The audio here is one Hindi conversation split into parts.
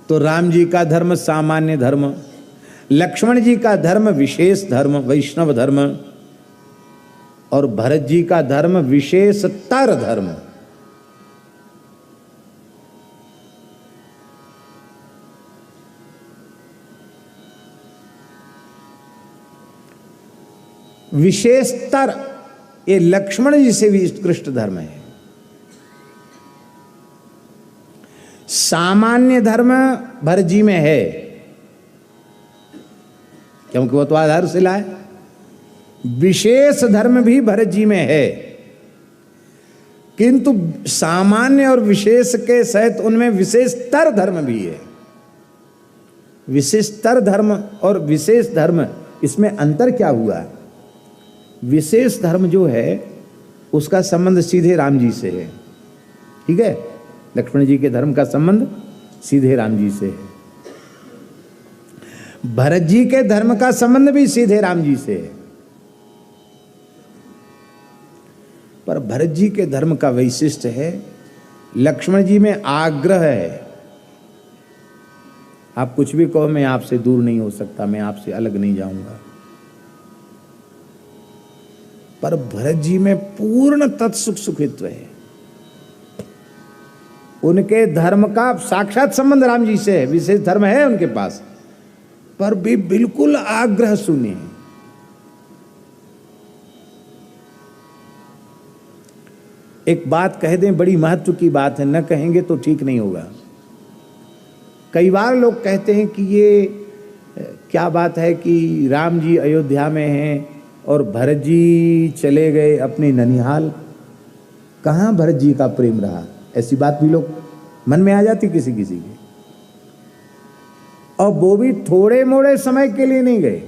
तो राम जी का धर्म सामान्य धर्म, लक्ष्मण जी का धर्म विशेष धर्म वैष्णव धर्म, और भरत जी का धर्म विशेषतर धर्म। विशेषतर ये लक्ष्मण जी से भी उत्कृष्ट धर्म है। सामान्य धर्म भरत जी में है क्योंकि वो तो आधारशिला है। विशेष धर्म भी भरत जी में है, किंतु सामान्य और विशेष के सहित उनमें विशेषतर धर्म भी है। विशेषतर धर्म और विशेष धर्म, इसमें अंतर क्या हुआ? विशेष धर्म जो है उसका संबंध सीधे राम जी से है, ठीक है। लक्ष्मण जी के धर्म का संबंध सीधे राम जी से है। भरत जी के धर्म का संबंध भी सीधे राम जी से है, पर भरत जी के धर्म का वैशिष्ट है, लक्ष्मण जी में आग्रह है। आप कुछ भी कहो, मैं आपसे दूर नहीं हो सकता, मैं आपसे अलग नहीं जाऊंगा। पर भरत जी में पूर्ण तत्सुख सुखित्व है। उनके धर्म का साक्षात संबंध राम जी से है, विशेष धर्म है उनके पास, पर भी बिल्कुल आग्रह शून्य है। एक बात कह दें, बड़ी महत्व की बात है, न कहेंगे तो ठीक नहीं होगा। कई बार लोग कहते हैं कि ये क्या बात है कि राम जी अयोध्या में हैं और भरत जी चले गए अपने ननिहाल। कहाँ भरत जी का प्रेम रहा? ऐसी बात भी लोग मन में आ जाती किसी किसी के, और वो भी थोड़े मोड़े समय के लिए नहीं गए,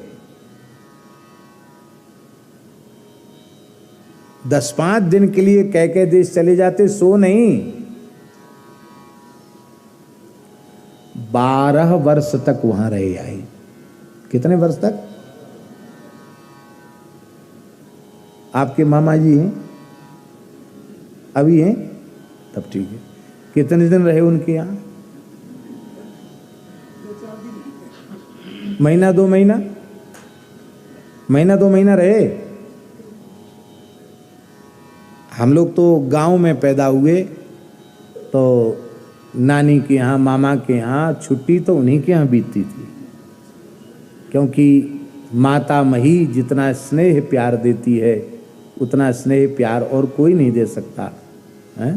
10-5 दिन के लिए कह देश चले जाते, सो नहीं, 12 वर्ष तक वहां रहे आए। कितने वर्ष तक? आपके मामा जी हैं, अभी हैं, तब ठीक है। कितने दिन रहे उनके यहाँ? महीना 2 महीना, महीना 2 महीना रहे। हम लोग तो गांव में पैदा हुए, तो नानी के यहाँ मामा के यहाँ छुट्टी तो उन्हीं के यहाँ बीतती थी, क्योंकि माता मही जितना स्नेह प्यार देती है उतना स्नेह प्यार और कोई नहीं दे सकता है।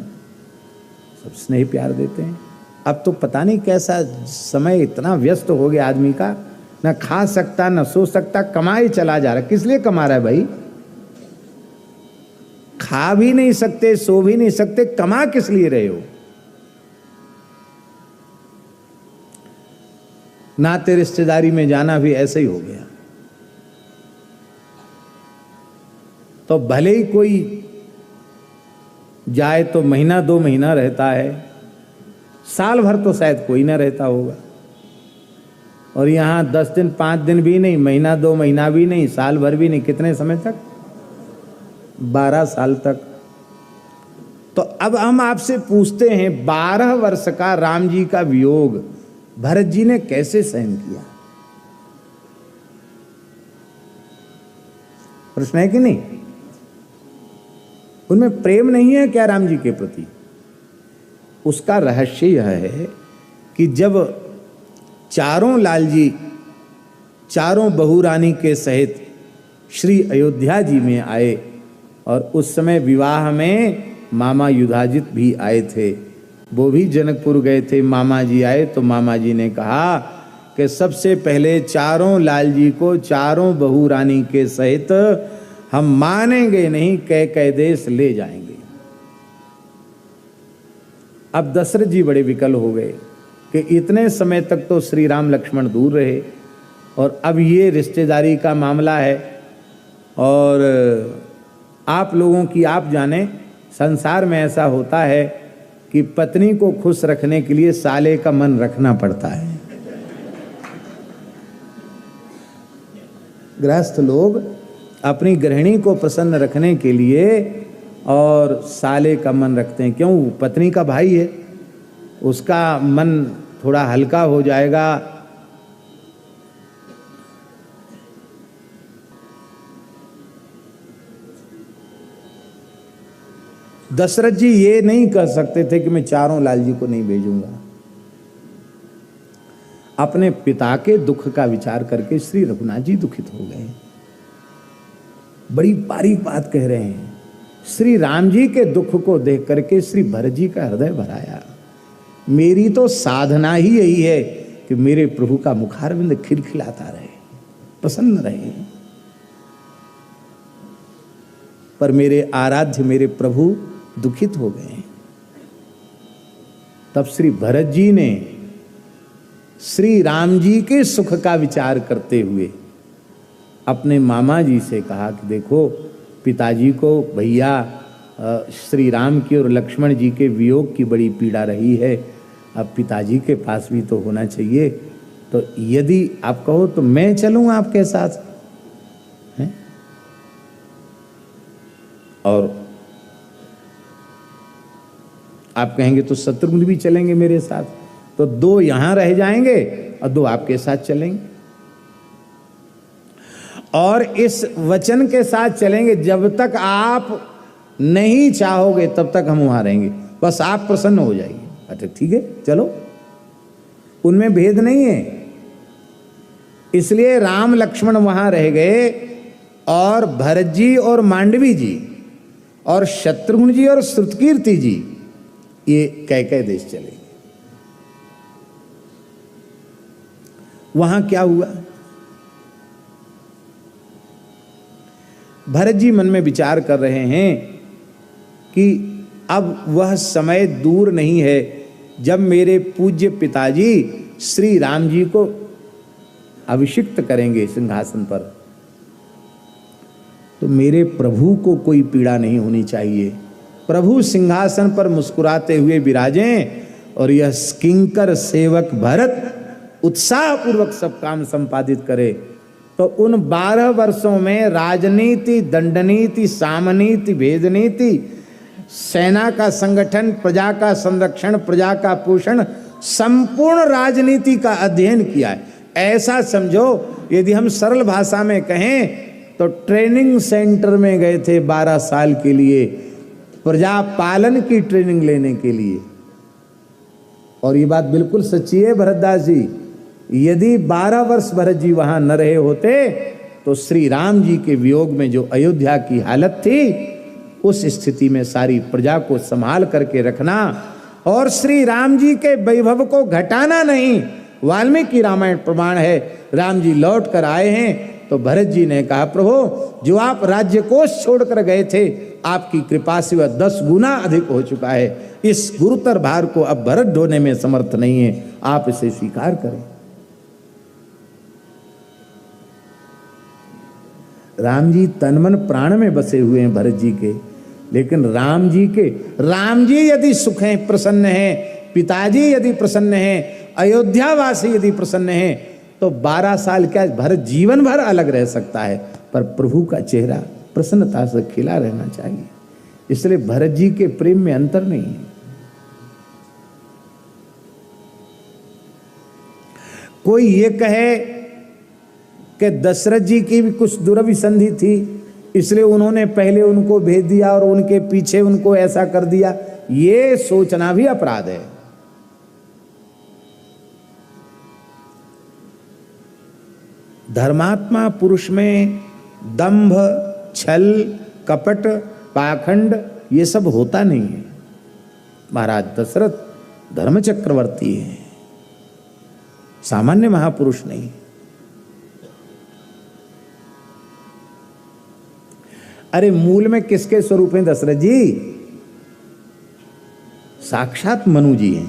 सब स्नेह प्यार देते हैं। अब तो पता नहीं कैसा समय इतना व्यस्त हो गया आदमी का, ना खा सकता ना सो सकता, कमाई चला जा रहा। किस लिए कमा रहा है भाई? खा भी नहीं सकते, सो भी नहीं सकते, कमा किस लिए रहे हो? नाते रिश्तेदारी में जाना भी ऐसे ही हो गया। तो भले ही कोई जाए तो महीना 2 महीना रहता है, साल भर तो शायद कोई ना रहता होगा। और यहाँ 10 दिन 5 दिन भी नहीं, महीना 2 महीना भी नहीं, साल भर भी नहीं, कितने समय तक? 12 साल तक। तो अब हम आपसे पूछते हैं, 12 वर्ष का राम जी का वियोग भरत जी ने कैसे सहन किया? प्रश्न है कि नहीं? उनमें प्रेम नहीं है क्या राम जी के प्रति? उसका रहस्य यह है कि जब चारों लाल जी, चारों बहू रानी के सहित श्री अयोध्या जी में आए, और उस समय विवाह में मामा युधाजित भी आए थे, वो भी जनकपुर गए थे। मामा जी आए तो मामा जी ने कहा कि सबसे पहले चारों लाल जी को चारों बहू रानी के सहित हम मानेंगे नहीं, कह देश ले जाएंगे। अब दशरथ जी बड़े विकल हो गए कि इतने समय तक तो श्री राम लक्ष्मण दूर रहे, और अब ये रिश्तेदारी का मामला है, और आप लोगों की आप जाने संसार में ऐसा होता है कि पत्नी को खुश रखने के लिए साले का मन रखना पड़ता है। गृहस्थ लोग अपनी गृहिणी को प्रसन्न रखने के लिए और साले का मन रखते हैं। क्यों? पत्नी का भाई है, उसका मन थोड़ा हल्का हो जाएगा। दशरथ जी ये नहीं कह सकते थे कि मैं चारों लाल जी को नहीं भेजूंगा। अपने पिता के दुख का विचार करके श्री रघुनाथ जी दुखित हो गए। बड़ी बारीक बात कह रहे हैं। श्री राम जी के दुख को देख करके श्री भरत जी का हृदय भराया। मेरी तो साधना ही यही है कि मेरे प्रभु का मुखारविंद खिलखिलाता रहे, प्रसन्न रहे। पर मेरे आराध्य मेरे प्रभु दुखित हो गए। तब श्री भरत जी ने श्री राम जी के सुख का विचार करते हुए अपने मामा जी से कहा कि देखो, पिताजी को भैया श्री राम की और लक्ष्मण जी के वियोग की बड़ी पीड़ा रही है, अब पिताजी के पास भी तो होना चाहिए, तो यदि आप कहो तो मैं चलूं आपके साथ हैं? और आप कहेंगे तो शत्रुघ्न भी चलेंगे मेरे साथ, तो 2 यहां रह जाएंगे और 2 आपके साथ चलेंगे। और इस वचन के साथ चलेंगे, जब तक आप नहीं चाहोगे तब तक हम वहां रहेंगे, बस आप प्रसन्न हो जाइए। अच्छा ठीक है, चलो, उनमें भेद नहीं है। इसलिए राम लक्ष्मण वहां रह गए और भरत जी और मांडवी जी और शत्रुघ्न जी और श्रुतकीर्ति जी ये कैकेय देश चले गए। वहां क्या हुआ? भरत जी मन में विचार कर रहे हैं कि अब वह समय दूर नहीं है जब मेरे पूज्य पिताजी श्री राम जी को अभिषिक्त करेंगे सिंहासन पर, तो मेरे प्रभु को कोई पीड़ा नहीं होनी चाहिए। प्रभु सिंहासन पर मुस्कुराते हुए विराजें और यह किंकर सेवक भरत उत्साहपूर्वक सब काम संपादित करे। तो उन 12 वर्षों में राजनीति, दंडनीति, सामनीति, भेदनीति, सेना का संगठन, प्रजा का संरक्षण, प्रजा का पोषण, संपूर्ण राजनीति का अध्ययन किया है। ऐसा समझो, यदि हम सरल भाषा में कहें तो ट्रेनिंग सेंटर में गए थे 12 साल के लिए, प्रजा पालन की ट्रेनिंग लेने के लिए। और ये बात बिल्कुल सच्ची है भरतदास जी। यदि 12 वर्ष भरत जी वहां न रहे होते तो श्री राम जी के वियोग में जो अयोध्या की हालत थी, उस स्थिति में सारी प्रजा को संभाल करके रखना और श्री राम जी के वैभव को घटाना नहीं। वाल्मीकि रामायण प्रमाण है, राम जी लौट कर आए हैं तो भरत जी ने कहा, प्रभु जो आप राज्य कोष छोड़कर गए थे, आपकी कृपा से वह 10 गुना अधिक हो चुका है। इस गुरुतर भार को अब भरत ढोने में समर्थ नहीं है, आप इसे स्वीकार करें। राम जी तन मन प्राण में बसे हुए हैं भरत जी के, लेकिन राम जी यदि सुख हैं, प्रसन्न हैं, पिताजी यदि प्रसन्न हैं, अयोध्यावासी यदि प्रसन्न हैं, तो 12 साल क्या भरत जीवन भर अलग रह सकता है, पर प्रभु का चेहरा प्रसन्नता से खिला रहना चाहिए। इसलिए भरत जी के प्रेम में अंतर नहीं है। कोई ये कहे कि दशरथ जी की भी कुछ दुरभिसंधि थी, इसलिए उन्होंने पहले उनको भेज दिया और उनके पीछे उनको ऐसा कर दिया, ये सोचना भी अपराध है। धर्मात्मा पुरुष में दंभ, छल, कपट, पाखंड ये सब होता नहीं है। महाराज दशरथ धर्म चक्रवर्ती है, सामान्य महापुरुष नहीं। अरे मूल में किसके स्वरूप हैं दशरथ जी? साक्षात मनु जी हैं,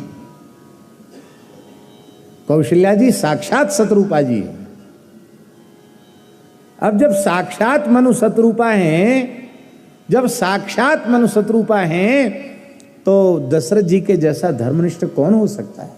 कौशल्या जी साक्षात शतरूपा जी हैं। अब जब साक्षात मनु शतरूपा हैं, जब साक्षात मनु शतरूपा हैं, तो दशरथ जी के जैसा धर्मनिष्ठ कौन हो सकता है?